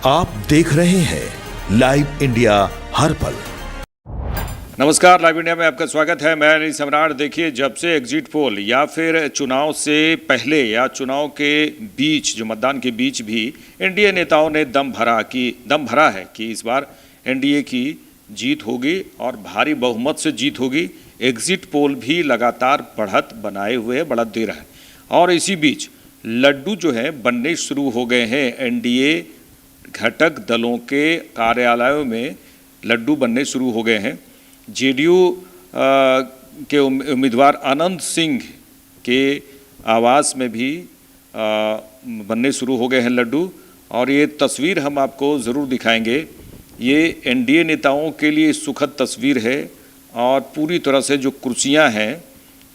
आप देख रहे हैं लाइव इंडिया हर पल। नमस्कार, लाइव इंडिया में आपका स्वागत है। मैं अनिल सम्राट। देखिए, जब से एग्जिट पोल या फिर चुनाव से पहले या चुनाव के बीच, जो मतदान के बीच भी एनडीए नेताओं ने दम भरा है कि इस बार एनडीए की जीत होगी और भारी बहुमत से जीत होगी। एग्जिट पोल भी लगातार बढ़त बनाए हुए है, बढ़त दे रहा है। और इसी बीच लड्डू जो है बनने शुरू हो गए हैं। एनडीए घटक दलों के कार्यालयों में लड्डू बनने शुरू हो गए हैं। जेडीयू के उम्मीदवार आनंद सिंह के आवास में भी बनने शुरू हो गए हैं लड्डू। और ये तस्वीर हम आपको ज़रूर दिखाएंगे। ये एनडीए नेताओं के लिए सुखद तस्वीर है और पूरी तरह से जो कुर्सियां हैं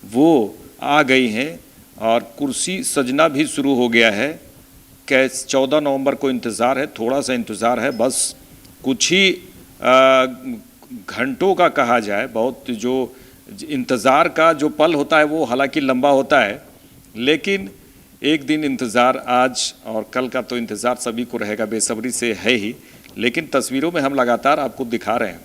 वो आ गई हैं और कुर्सी सजना भी शुरू हो गया है। 14 नवंबर को इंतज़ार है, थोड़ा सा इंतज़ार है, बस कुछ ही घंटों का कहा जाए। बहुत जो इंतज़ार का जो पल होता है वो हालांकि लंबा होता है, लेकिन एक दिन इंतज़ार आज और कल का तो इंतज़ार सभी को रहेगा, बेसब्री से है ही। लेकिन तस्वीरों में हम लगातार आपको दिखा रहे हैं,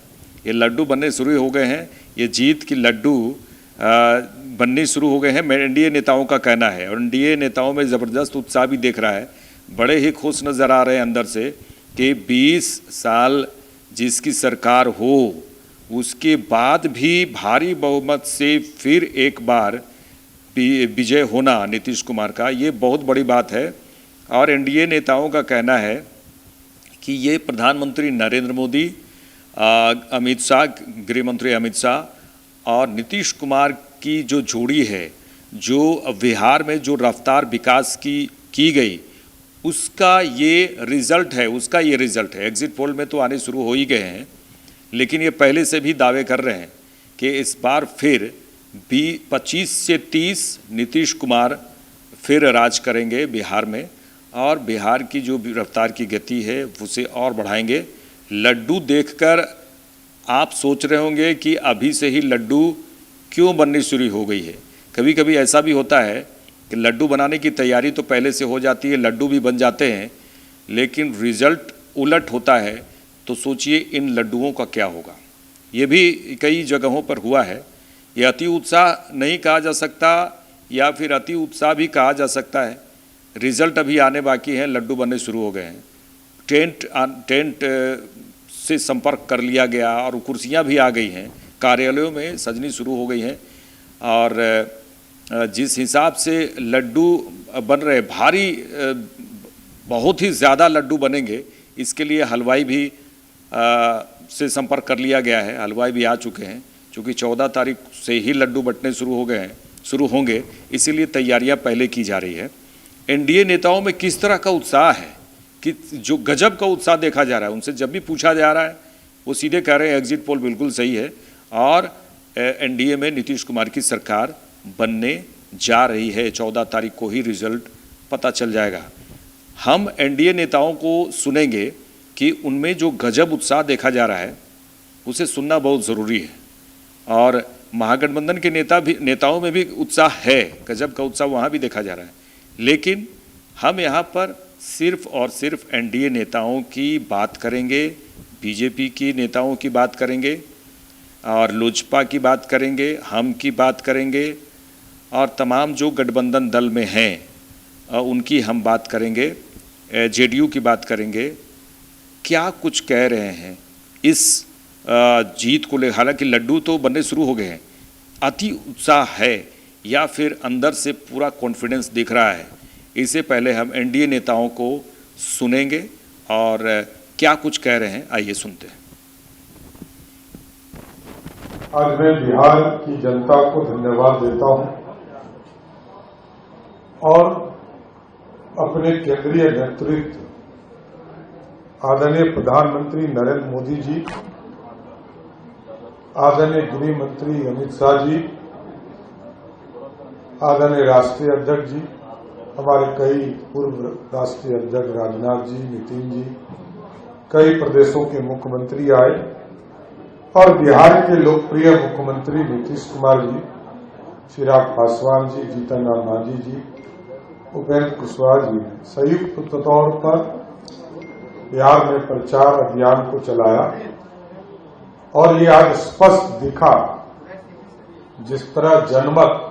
ये लड्डू बनने शुरू हो गए हैं। ये जीत की लड्डू बनने शुरू हो गए हैं, एनडीए नेताओं का कहना है। और एनडीए नेताओं में ज़बरदस्त उत्साह भी दिख रहा है, बड़े ही खुश नज़र आ रहे हैं अंदर से कि 20 साल जिसकी सरकार हो उसके बाद भी भारी बहुमत से फिर एक बार विजय होना नीतीश कुमार का, ये बहुत बड़ी बात है। और एनडीए नेताओं का कहना है कि ये प्रधानमंत्री नरेंद्र मोदी, अमित शाह, गृह मंत्री अमित शाह और नीतीश कुमार की जो जोड़ी है, जो बिहार में जो रफ्तार विकास की गई, उसका ये रिज़ल्ट है। एग्जिट पोल में तो आने शुरू हो ही गए हैं, लेकिन ये पहले से भी दावे कर रहे हैं कि इस बार फिर 25 से 30 नीतीश कुमार फिर राज करेंगे बिहार में और बिहार की जो रफ्तार की गति है उसे और बढ़ाएंगे। लड्डू देखकर आप सोच रहे होंगे कि अभी से ही लड्डू क्यों बननी शुरू हो गई है। कभी कभी ऐसा भी होता है कि लड्डू बनाने की तैयारी तो पहले से हो जाती है, लड्डू भी बन जाते हैं, लेकिन रिज़ल्ट उलट होता है। तो सोचिए इन लड्डुओं का क्या होगा। ये भी कई जगहों पर हुआ है। ये अति उत्साह नहीं कहा जा सकता या फिर अति उत्साह भी कहा जा सकता है। रिज़ल्ट अभी आने बाकी हैं, लड्डू बनने शुरू हो गए हैं। टेंट से संपर्क कर लिया गया और कुर्सियां भी आ गई हैं, कार्यालयों में सजनी शुरू हो गई हैं। और जिस हिसाब से लड्डू बन रहे, भारी बहुत ही ज़्यादा लड्डू बनेंगे, इसके लिए हलवाई भी से संपर्क कर लिया गया है। हलवाई भी आ चुके हैं, क्योंकि 14 तारीख से ही लड्डू बंटने शुरू होंगे, इसीलिए तैयारियां पहले की जा रही है। एनडीए नेताओं में किस तरह का उत्साह है कि जो गजब का उत्साह देखा जा रहा है। उनसे जब भी पूछा जा रहा है वो सीधे कह रहे हैं एग्जिट पोल बिल्कुल सही है और एनडीए में नीतीश कुमार की सरकार बनने जा रही है। 14 तारीख को ही रिजल्ट पता चल जाएगा। हम एनडीए नेताओं को सुनेंगे कि उनमें जो गजब उत्साह देखा जा रहा है उसे सुनना बहुत ज़रूरी है। और महागठबंधन के नेताओं में भी उत्साह है, गजब का उत्साह वहाँ भी देखा जा रहा है। लेकिन हम यहाँ पर सिर्फ और सिर्फ एनडीए नेताओं की बात करेंगे, बीजेपी की नेताओं की बात करेंगे और लोजपा की बात करेंगे, हम की बात करेंगे और तमाम जो गठबंधन दल में हैं उनकी हम बात करेंगे, जेडीयू की बात करेंगे। क्या कुछ कह रहे हैं इस जीत को ले। हालांकि लड्डू तो बनने शुरू हो गए हैं, अति उत्साह है या फिर अंदर से पूरा कॉन्फिडेंस दिख रहा है, इससे पहले हम एनडीए नेताओं को सुनेंगे और क्या कुछ कह रहे हैं, आइए सुनते हैं। आज मैं बिहार की जनता को धन्यवाद देता हूं और अपने केंद्रीय नेतृत्व आदरणीय प्रधानमंत्री नरेंद्र मोदी जी, आदरणीय गृह मंत्री अमित शाह जी, आदरणीय राष्ट्रीय अध्यक्ष जी, हमारे कई पूर्व राष्ट्रीय अध्यक्ष राजनाथ जी, नितिन जी, कई प्रदेशों के मुख्यमंत्री आए और बिहार के लोकप्रिय मुख्यमंत्री नीतीश कुमार जी, चिराग पासवान जी, जीतन राम मांझी जी, उपेंद्र कुशवाहा जी संयुक्त तौर पर बिहार में प्रचार अभियान को चलाया और ये आज स्पष्ट दिखा जिस तरह जनमत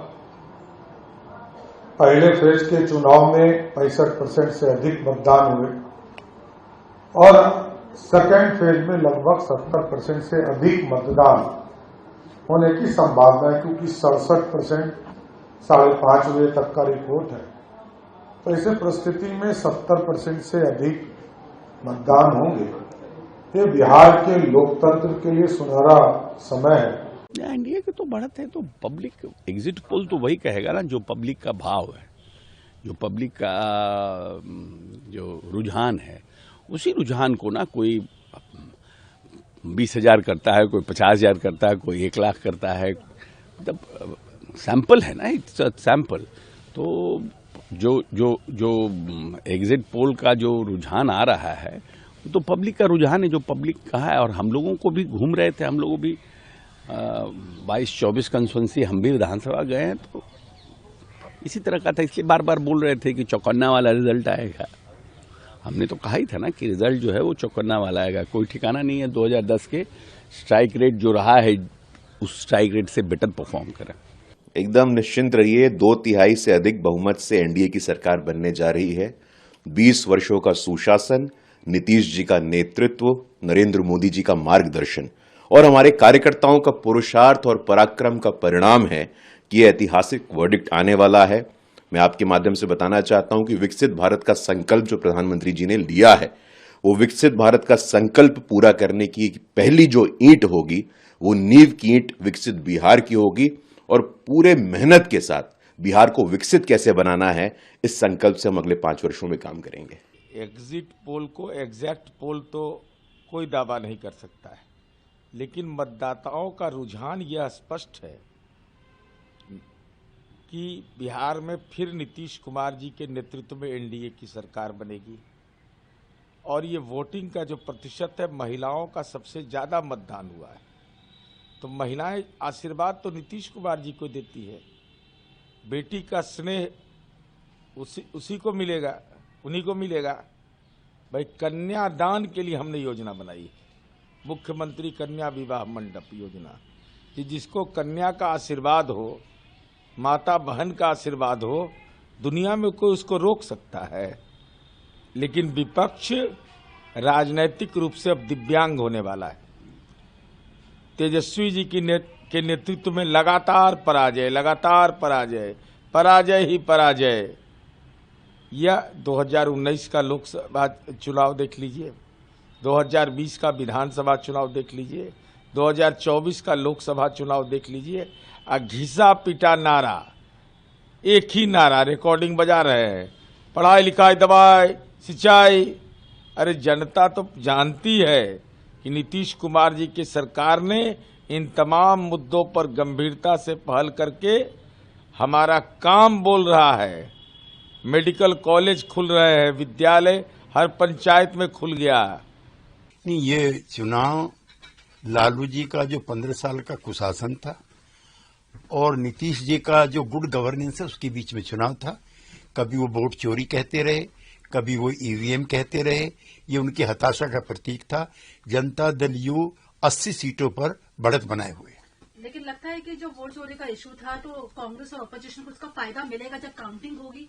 पहले फेज के चुनाव में 65% से अधिक मतदान हुए और सेकेंड फेज में लगभग 70% से अधिक मतदान होने की संभावना है, क्योंकि 67% 5:30 बजे तक का रिपोर्ट है। तो ऐसे परिस्थिति में 70% से अधिक मतदान होंगे। ये बिहार के लोकतंत्र के लिए सुनहरा समय है। एनडीए की तो बढ़त है, तो पब्लिक एग्जिट पोल तो वही कहेगा ना जो पब्लिक का भाव है, जो पब्लिक का जो रुझान है, उसी रुझान को ना कोई 20,000 करता है, कोई 50,000 करता है, कोई 1 लाख करता है। मतलब सैंपल है ना, इट्स सैंपल। तो जो एग्जिट पोल का जो रुझान आ रहा है वो तो पब्लिक का रुझान है, जो पब्लिक कहा है। और हम लोगों को भी घूम रहे थे, हम लोगों भी 22-24 कंस्टिट्यूंसी हम भी विधानसभा गए हैं, तो इसी तरह का था। इसलिए बार बार बोल रहे थे कि चौकन्ना वाला रिजल्ट आएगा। हमने तो कहा ही था ना कि रिजल्ट जो है वो चौकन्ना वाला आएगा, कोई ठिकाना नहीं है 2010 के स्ट्राइक रेट जो रहा है उस स्ट्राइक रेट से बेटर परफॉर्म करें। एकदम निश्चिंत रहिए, 2/3 से अधिक बहुमत से एनडीए की सरकार बनने जा रही है। 20 वर्षों का सुशासन, नीतीश जी का नेतृत्व, नरेंद्र मोदी जी का मार्गदर्शन और हमारे कार्यकर्ताओं का पुरुषार्थ और पराक्रम का परिणाम है कि यह ऐतिहासिक वर्डिक्ट आने वाला है। मैं आपके माध्यम से बताना चाहता हूं कि विकसित भारत का संकल्प जो प्रधानमंत्री जी ने लिया है, वो विकसित भारत का संकल्प पूरा करने की पहली जो ईंट होगी वो नींव की ईंट विकसित बिहार की होगी। और पूरे मेहनत के साथ बिहार को विकसित कैसे बनाना है, इस संकल्प से हम अगले 5 वर्षों में काम करेंगे। एग्जिट पोल को एग्जैक्ट पोल तो कोई दावा नहीं कर सकता है, लेकिन मतदाताओं का रुझान यह स्पष्ट है कि बिहार में फिर नीतीश कुमार जी के नेतृत्व में एनडीए की सरकार बनेगी। और ये वोटिंग का जो प्रतिशत है, महिलाओं का सबसे ज्यादा मतदान हुआ है, तो महिलाएं आशीर्वाद तो नीतीश कुमार जी को देती है। बेटी का स्नेह उसी को मिलेगा, उन्हीं को मिलेगा। भाई कन्यादान के लिए हमने योजना बनाई, मुख्यमंत्री कन्या विवाह मंडप योजना, कि जिसको कन्या का आशीर्वाद हो, माता बहन का आशीर्वाद हो, दुनिया में कोई उसको रोक सकता है। लेकिन विपक्ष राजनैतिक रूप से अब दिव्यांग होने वाला है। तेजस्वी जी के नेतृत्व में लगातार पराजय, लगातार पराजय, पराजय ही पराजय। या 2019 का लोकसभा चुनाव देख लीजिए, 2020 का विधानसभा चुनाव देख लीजिए, 2024 का लोकसभा चुनाव देख लीजिए। घिसा पिटा नारा, एक ही नारा, रिकॉर्डिंग बजा रहे हैं, पढ़ाई लिखाई दवाई सिंचाई। अरे जनता तो जानती है कि नीतीश कुमार जी की सरकार ने इन तमाम मुद्दों पर गंभीरता से पहल करके हमारा काम बोल रहा है। मेडिकल कॉलेज खुल रहे हैं, विद्यालय हर पंचायत में खुल गया। नहीं, ये चुनाव लालू जी का जो 15 साल का कुशासन था और नीतीश जी का जो गुड गवर्नेंस है उसके बीच में चुनाव था। कभी वो वोट चोरी कहते रहे, कभी वो ईवीएम कहते रहे, ये उनकी हताशा का प्रतीक था। जनता दल यू 80 सीटों पर बढ़त बनाए हुए। लेकिन लगता है कि जो वोट चोरी का इशू था, तो कांग्रेस और अपोजिशन को उसका फायदा मिलेगा जब काउंटिंग होगी।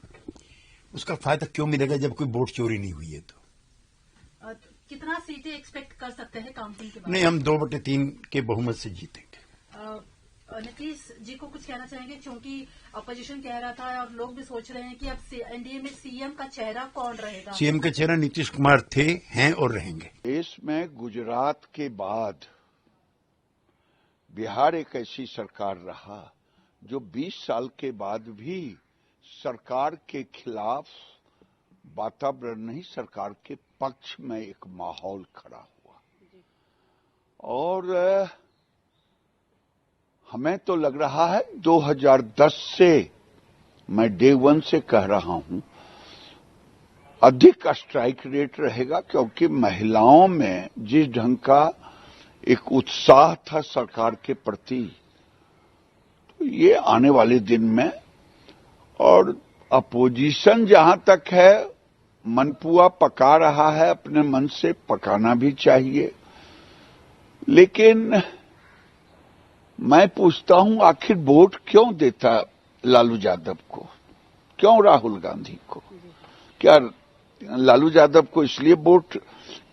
उसका फायदा क्यों मिलेगा जब कोई वोट चोरी नहीं हुई है? तो कितना सीटें एक्सपेक्ट कर सकते हैं काउंटिंग के बाद? नहीं, हम 2/3 के बहुमत से जीतेंगे। नीतीश जी को कुछ कहना चाहेंगे, क्योंकि अपोजिशन कह रहा था और लोग भी सोच रहे हैं कि अब एनडीए में सीएम का चेहरा कौन रहेगा? सीएम का चेहरा नीतीश कुमार थे, हैं और रहेंगे। देश में गुजरात के बाद बिहार एक ऐसी सरकार रहा जो 20 साल के बाद भी सरकार के खिलाफ वातावरण नहीं, सरकार के पक्ष में एक माहौल खड़ा हुआ। और हमें तो लग रहा है 2010 से, मैं डे 1 से कह रहा हूं, अधिक स्ट्राइक रेट रहेगा, क्योंकि महिलाओं में जिस ढंग का एक उत्साह था सरकार के प्रति, तो ये आने वाले दिन में। और अपोजिशन जहां तक है, मनपुआ पका रहा है, अपने मन से पकाना भी चाहिए। लेकिन मैं पूछता हूं, आखिर वोट क्यों देता लालू यादव को, क्यों राहुल गांधी को? क्या लालू यादव को इसलिए वोट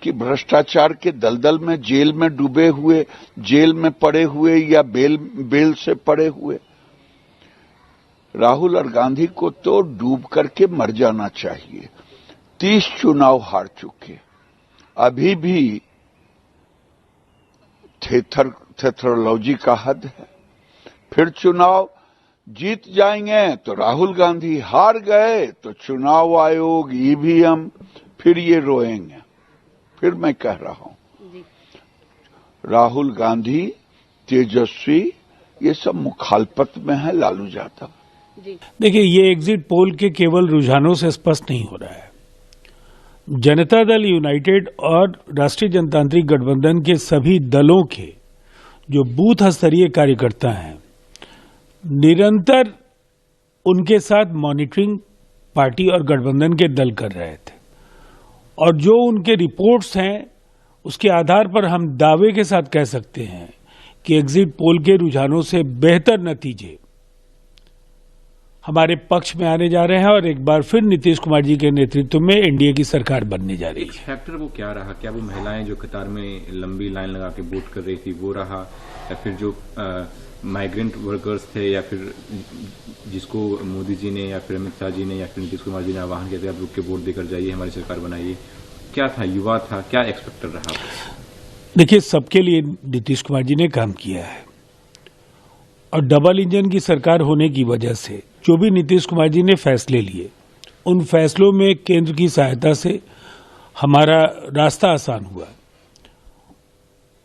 कि भ्रष्टाचार के दलदल में जेल में डूबे हुए, जेल में पड़े हुए, या बेल से पड़े हुए? राहुल और गांधी को तो डूब करके मर जाना चाहिए। 30 चुनाव हार चुके, अभी भी थेथरोलॉजी का हद है। फिर चुनाव जीत जाएंगे तो राहुल गांधी, हार गए तो चुनाव आयोग, ईवीएम, फिर ये रोएंगे। फिर मैं कह रहा हूं, राहुल गांधी, तेजस्वी, ये सब मुखालपत में है लालू यादव। देखिए, ये एग्जिट पोल के केवल रुझानों से स्पष्ट नहीं हो रहा है। जनता दल यूनाइटेड और राष्ट्रीय जनतांत्रिक गठबंधन के सभी दलों के जो बूथ स्तरीय कार्यकर्ता हैं, निरंतर उनके साथ मॉनिटरिंग पार्टी और गठबंधन के दल कर रहे थे, और जो उनके रिपोर्ट्स हैं उसके आधार पर हम दावे के साथ कह सकते हैं कि एग्जिट पोल के रुझानों से बेहतर नतीजे हमारे पक्ष में आने जा रहे हैं, और एक बार फिर नीतीश कुमार जी के नेतृत्व में एनडीए की सरकार बनने जा रही है। फैक्टर वो क्या रहा? क्या वो महिलाएं जो कतार में लंबी लाइन लगा के वोट कर रही थी वो रहा, या फिर जो माइग्रेंट वर्कर्स थे, या फिर जिसको मोदी जी ने या फिर अमित शाह जी ने या फिर नीतीश कुमार जी ने आह्वान किया था आप रुक के वोट देकर जाइए, हमारी सरकार बनाइए? क्या था? युवा था? क्या एक्सपेक्टर रहा? देखिए, सबके लिए नीतीश कुमार जी ने काम किया है, और डबल इंजन की सरकार होने की वजह से जो भी नीतीश कुमार जी ने फैसले लिए, उन फैसलों में केंद्र की सहायता से हमारा रास्ता आसान हुआ।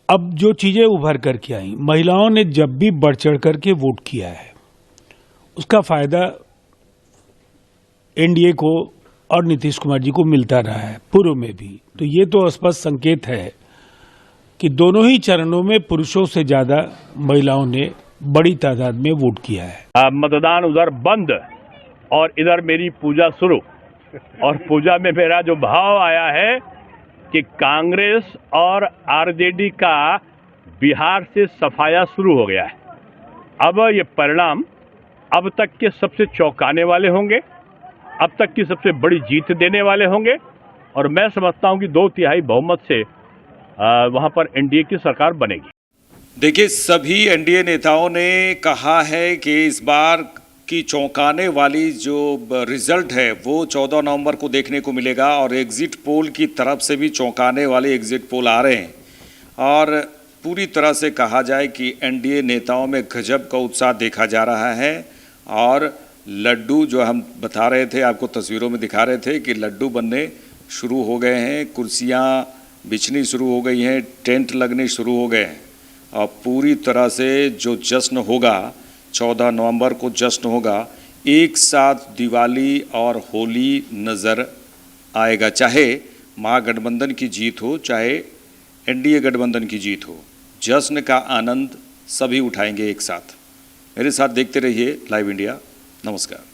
अब जो चीजें उभर करके आई, महिलाओं ने जब भी बढ़ चढ़ करके वोट किया है, उसका फायदा एनडीए को और नीतीश कुमार जी को मिलता रहा है, पूर्व में भी। तो ये तो स्पष्ट संकेत है कि दोनों ही चरणों में पुरुषों से ज्यादा महिलाओं ने बड़ी तादाद में वोट किया है। मतदान उधर बंद और इधर मेरी पूजा शुरू, और पूजा में मेरा जो भाव आया है कि कांग्रेस और आरजेडी का बिहार से सफाया शुरू हो गया है। अब ये परिणाम अब तक के सबसे चौंकाने वाले होंगे, अब तक की सबसे बड़ी जीत देने वाले होंगे, और मैं समझता हूं कि 2/3 बहुमत से वहां पर एनडीए की सरकार बनेगी। देखिए, सभी एनडीए नेताओं ने कहा है कि इस बार की चौंकाने वाली जो रिजल्ट है वो 14 नवंबर को देखने को मिलेगा, और एग्जिट पोल की तरफ से भी चौंकाने वाले एग्जिट पोल आ रहे हैं। और पूरी तरह से कहा जाए कि एनडीए नेताओं में गजब का उत्साह देखा जा रहा है, और लड्डू जो हम बता रहे थे, आपको तस्वीरों में दिखा रहे थे कि लड्डू बनने शुरू हो गए हैं, कुर्सियाँ बिछनी शुरू हो गई हैं, टेंट लगने शुरू हो गए हैं, और पूरी तरह से जो जश्न होगा 14 नवंबर को जश्न होगा, एक साथ दिवाली और होली नज़र आएगा। चाहे महागठबंधन की जीत हो, चाहे एनडीए गठबंधन की जीत हो, जश्न का आनंद सभी उठाएंगे एक साथ। मेरे साथ देखते रहिए लाइव इंडिया। नमस्कार।